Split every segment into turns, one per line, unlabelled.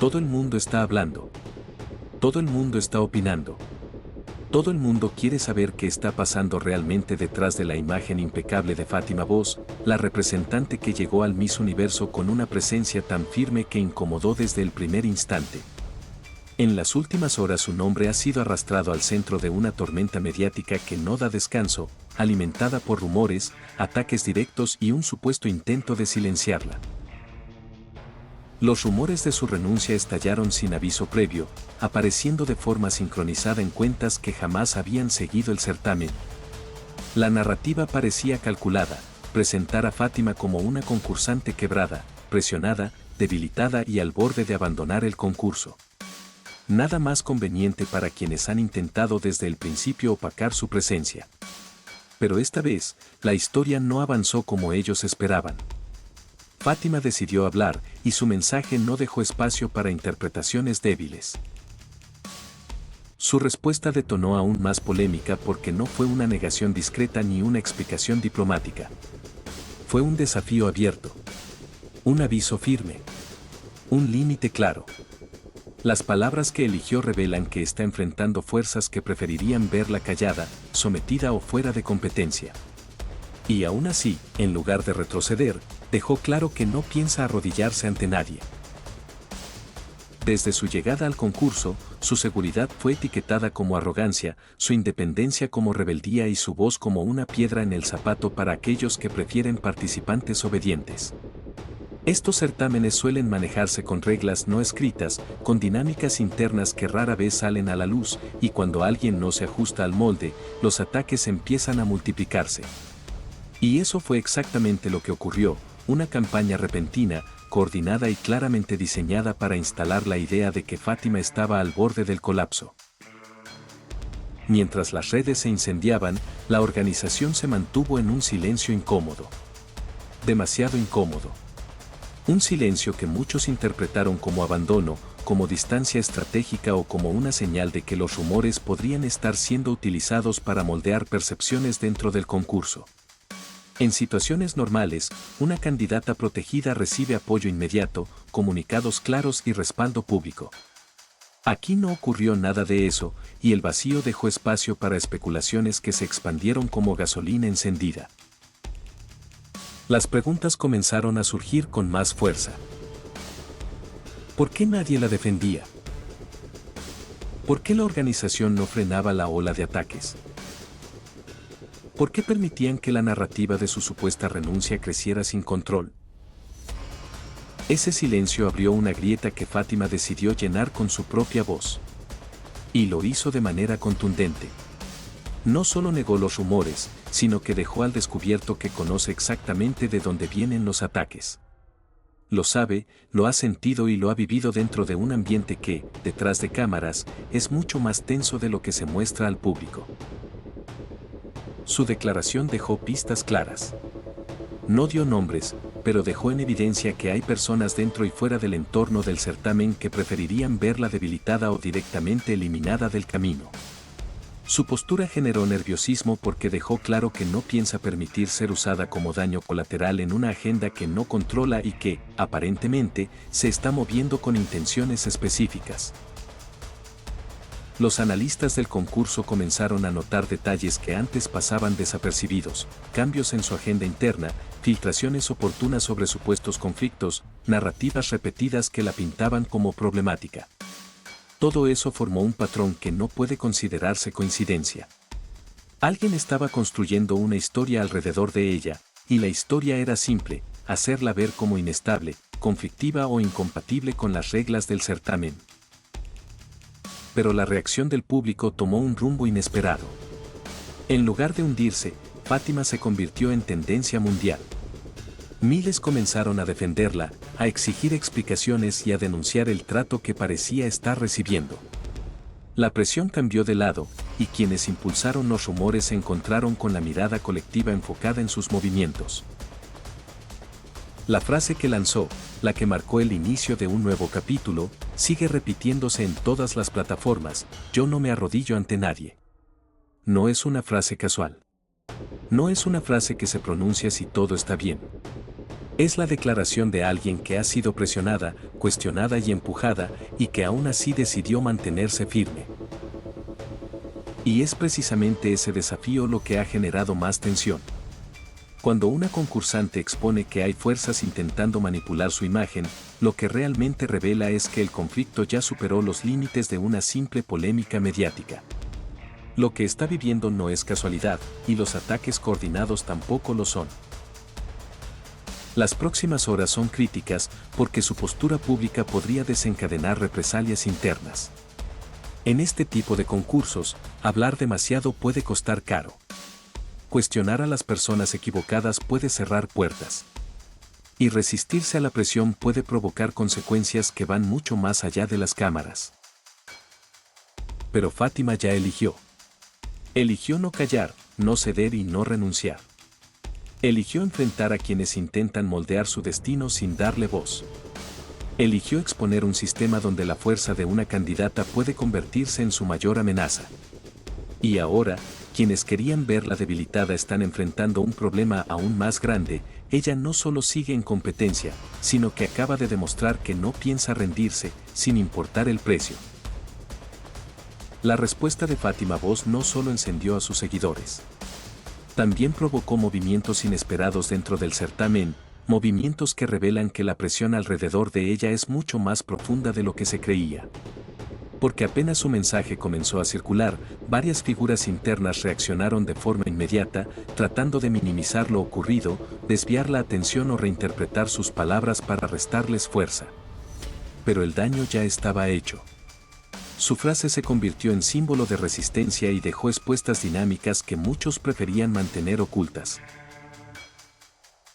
Todo el mundo está hablando. Todo el mundo está opinando. Todo el mundo quiere saber qué está pasando realmente detrás de la imagen impecable de Fátima Voz, la representante que llegó al Miss Universo con una presencia tan firme que incomodó desde el primer instante. En las últimas horas su nombre ha sido arrastrado al centro de una tormenta mediática que no da descanso, alimentada por rumores, ataques directos y un supuesto intento de silenciarla. Los rumores de su renuncia estallaron sin aviso previo, apareciendo de forma sincronizada en cuentas que jamás habían seguido el certamen. La narrativa parecía calculada, presentar a Fátima como una concursante quebrada, presionada, debilitada y al borde de abandonar el concurso. Nada más conveniente para quienes han intentado desde el principio opacar su presencia. Pero esta vez, la historia no avanzó como ellos esperaban. Fátima decidió hablar, y su mensaje no dejó espacio para interpretaciones débiles. Su respuesta detonó aún más polémica porque no fue una negación discreta ni una explicación diplomática. Fue un desafío abierto. Un aviso firme. Un límite claro. Las palabras que eligió revelan que está enfrentando fuerzas que preferirían verla callada, sometida o fuera de competencia. Y aún así, en lugar de retroceder, dejó claro que no piensa arrodillarse ante nadie. Desde su llegada al concurso, su seguridad fue etiquetada como arrogancia, su independencia como rebeldía y su voz como una piedra en el zapato para aquellos que prefieren participantes obedientes. Estos certámenes suelen manejarse con reglas no escritas, con dinámicas internas que rara vez salen a la luz, y cuando alguien no se ajusta al molde, los ataques empiezan a multiplicarse. Y eso fue exactamente lo que ocurrió, una campaña repentina, coordinada y claramente diseñada para instalar la idea de que Fátima estaba al borde del colapso. Mientras las redes se incendiaban, la organización se mantuvo en un silencio incómodo. Demasiado incómodo. Un silencio que muchos interpretaron como abandono, como distancia estratégica o como una señal de que los rumores podrían estar siendo utilizados para moldear percepciones dentro del concurso. En situaciones normales, una candidata protegida recibe apoyo inmediato, comunicados claros y respaldo público. Aquí no ocurrió nada de eso, y el vacío dejó espacio para especulaciones que se expandieron como gasolina encendida. Las preguntas comenzaron a surgir con más fuerza. ¿Por qué nadie la defendía? ¿Por qué la organización no frenaba la ola de ataques? ¿Por qué permitían que la narrativa de su supuesta renuncia creciera sin control? Ese silencio abrió una grieta que Fátima decidió llenar con su propia voz. Y lo hizo de manera contundente. No solo negó los rumores, sino que dejó al descubierto que conoce exactamente de dónde vienen los ataques. Lo sabe, lo ha sentido y lo ha vivido dentro de un ambiente que, detrás de cámaras, es mucho más tenso de lo que se muestra al público. Su declaración dejó pistas claras. No dio nombres, pero dejó en evidencia que hay personas dentro y fuera del entorno del certamen que preferirían verla debilitada o directamente eliminada del camino. Su postura generó nerviosismo porque dejó claro que no piensa permitir ser usada como daño colateral en una agenda que no controla y que, aparentemente, se está moviendo con intenciones específicas. Los analistas del concurso comenzaron a notar detalles que antes pasaban desapercibidos, cambios en su agenda interna, filtraciones oportunas sobre supuestos conflictos, narrativas repetidas que la pintaban como problemática. Todo eso formó un patrón que no puede considerarse coincidencia. Alguien estaba construyendo una historia alrededor de ella, y la historia era simple, hacerla ver como inestable, conflictiva o incompatible con las reglas del certamen. Pero la reacción del público tomó un rumbo inesperado. En lugar de hundirse, Fátima se convirtió en tendencia mundial. Miles comenzaron a defenderla, a exigir explicaciones y a denunciar el trato que parecía estar recibiendo. La presión cambió de lado, y quienes impulsaron los rumores se encontraron con la mirada colectiva enfocada en sus movimientos. La frase que lanzó, la que marcó el inicio de un nuevo capítulo, sigue repitiéndose en todas las plataformas: yo no me arrodillo ante nadie. No es una frase casual. No es una frase que se pronuncia si todo está bien. Es la declaración de alguien que ha sido presionada, cuestionada y empujada, y que aún así decidió mantenerse firme. Y es precisamente ese desafío lo que ha generado más tensión. Cuando una concursante expone que hay fuerzas intentando manipular su imagen, lo que realmente revela es que el conflicto ya superó los límites de una simple polémica mediática. Lo que está viviendo no es casualidad, y los ataques coordinados tampoco lo son. Las próximas horas son críticas porque su postura pública podría desencadenar represalias internas. En este tipo de concursos, hablar demasiado puede costar caro. Cuestionar a las personas equivocadas puede cerrar puertas. Y resistirse a la presión puede provocar consecuencias que van mucho más allá de las cámaras. Pero Fátima ya eligió. Eligió no callar, no ceder y no renunciar. Eligió enfrentar a quienes intentan moldear su destino sin darle voz. Eligió exponer un sistema donde la fuerza de una candidata puede convertirse en su mayor amenaza. Y ahora, quienes querían verla debilitada están enfrentando un problema aún más grande. Ella no solo sigue en competencia, sino que acaba de demostrar que no piensa rendirse, sin importar el precio. La respuesta de Fátima Voz no solo encendió a sus seguidores. También provocó movimientos inesperados dentro del certamen, movimientos que revelan que la presión alrededor de ella es mucho más profunda de lo que se creía. Porque apenas su mensaje comenzó a circular, varias figuras internas reaccionaron de forma inmediata, tratando de minimizar lo ocurrido, desviar la atención o reinterpretar sus palabras para restarles fuerza. Pero el daño ya estaba hecho. Su frase se convirtió en símbolo de resistencia y dejó expuestas dinámicas que muchos preferían mantener ocultas.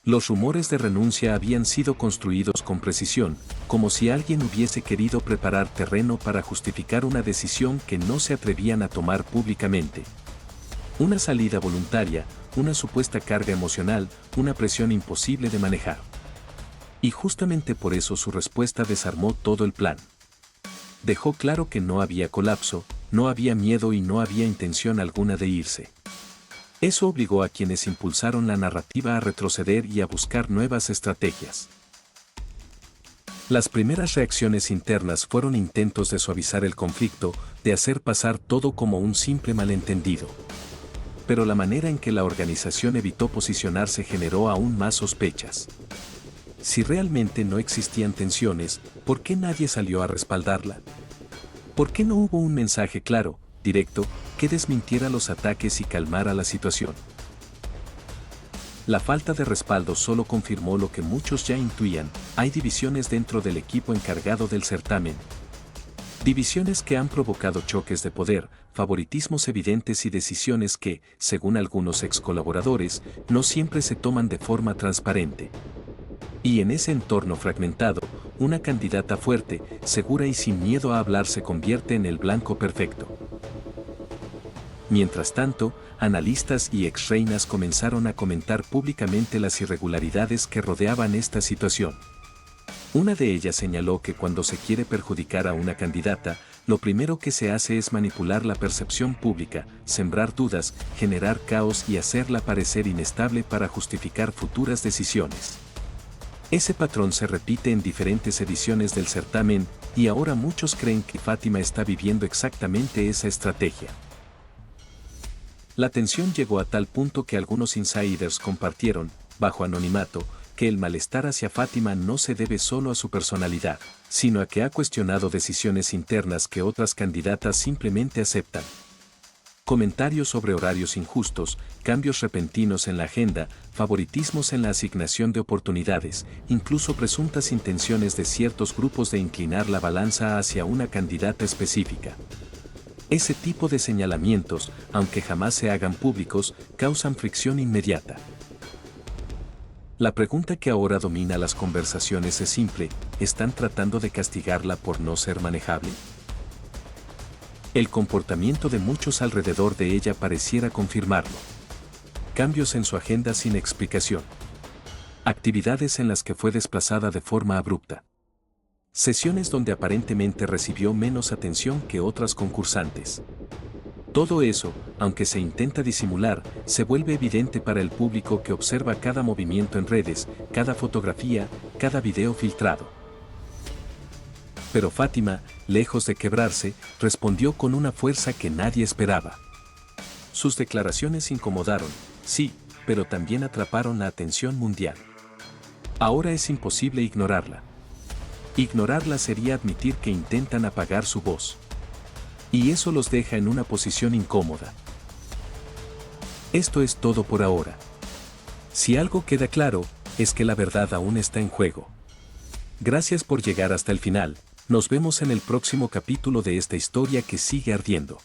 Los rumores de renuncia habían sido construidos con precisión, como si alguien hubiese querido preparar terreno para justificar una decisión que no se atrevían a tomar públicamente. Una salida voluntaria, una supuesta carga emocional, una presión imposible de manejar. Y justamente por eso su respuesta desarmó todo el plan. Dejó claro que no había colapso, no había miedo y no había intención alguna de irse. Eso obligó a quienes impulsaron la narrativa a retroceder y a buscar nuevas estrategias. Las primeras reacciones internas fueron intentos de suavizar el conflicto, de hacer pasar todo como un simple malentendido. Pero la manera en que la organización evitó posicionarse generó aún más sospechas. Si realmente no existían tensiones, ¿por qué nadie salió a respaldarla? ¿Por qué no hubo un mensaje claro, directo, que desmintiera los ataques y calmara la situación? La falta de respaldo solo confirmó lo que muchos ya intuían: hay divisiones dentro del equipo encargado del certamen. Divisiones que han provocado choques de poder, favoritismos evidentes y decisiones que, según algunos ex colaboradores, no siempre se toman de forma transparente. Y en ese entorno fragmentado, una candidata fuerte, segura y sin miedo a hablar se convierte en el blanco perfecto. Mientras tanto, analistas y ex-reinas comenzaron a comentar públicamente las irregularidades que rodeaban esta situación. Una de ellas señaló que cuando se quiere perjudicar a una candidata, lo primero que se hace es manipular la percepción pública, sembrar dudas, generar caos y hacerla parecer inestable para justificar futuras decisiones. Ese patrón se repite en diferentes ediciones del certamen, y ahora muchos creen que Fátima está viviendo exactamente esa estrategia. La tensión llegó a tal punto que algunos insiders compartieron, bajo anonimato, que el malestar hacia Fátima no se debe solo a su personalidad, sino a que ha cuestionado decisiones internas que otras candidatas simplemente aceptan. Comentarios sobre horarios injustos, cambios repentinos en la agenda, favoritismos en la asignación de oportunidades, incluso presuntas intenciones de ciertos grupos de inclinar la balanza hacia una candidata específica. Ese tipo de señalamientos, aunque jamás se hagan públicos, causan fricción inmediata. La pregunta que ahora domina las conversaciones es simple: ¿están tratando de castigarla por no ser manejable? El comportamiento de muchos alrededor de ella pareciera confirmarlo. Cambios en su agenda sin explicación. Actividades en las que fue desplazada de forma abrupta. Sesiones donde aparentemente recibió menos atención que otras concursantes. Todo eso, aunque se intenta disimular, se vuelve evidente para el público que observa cada movimiento en redes, cada fotografía, cada video filtrado. Pero Fátima, lejos de quebrarse, respondió con una fuerza que nadie esperaba. Sus declaraciones incomodaron, sí, pero también atraparon la atención mundial. Ahora es imposible ignorarla. Ignorarla sería admitir que intentan apagar su voz. Y eso los deja en una posición incómoda. Esto es todo por ahora. Si algo queda claro, es que la verdad aún está en juego. Gracias por llegar hasta el final. Nos vemos en el próximo capítulo de esta historia que sigue ardiendo.